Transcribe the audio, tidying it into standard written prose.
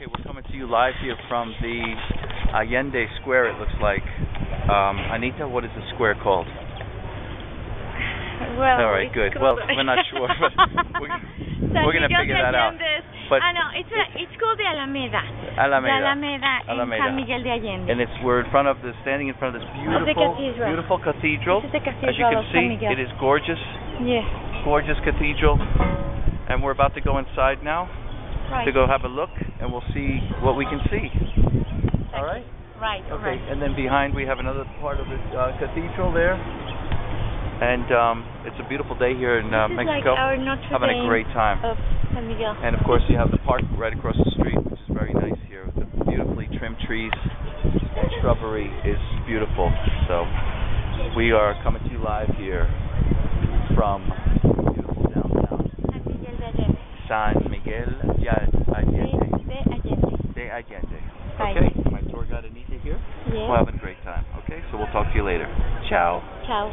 Okay, we're coming to you live here from the Allende Square, it looks like. Anita, what is the square called? Well, all right, good. Well, we're not sure, but we're going to figure that out. But no, it's called the Alameda. Alameda. The Alameda in San Miguel de Allende. And we're standing in front of this beautiful cathedral. This is the cathedral As you can of see, San Miguel. it is gorgeous. Yes. Gorgeous cathedral. And we're about to go inside now to go have a look, and we'll see what we can see. All right? Right. Okay. And then behind we have another part of the cathedral there. And it's a beautiful day here in Mexico. Like having a great time. Of San Miguel. And of course you have the park right across the street, which is very nice here. The beautifully trimmed trees and shrubbery is beautiful. So we are coming to you live here from beautiful downtown San Miguel de Allende. De Allende. Okay, my tour guide Anita here. Yes. We're having a great time. Okay, so we'll talk to you later. Ciao. Ciao.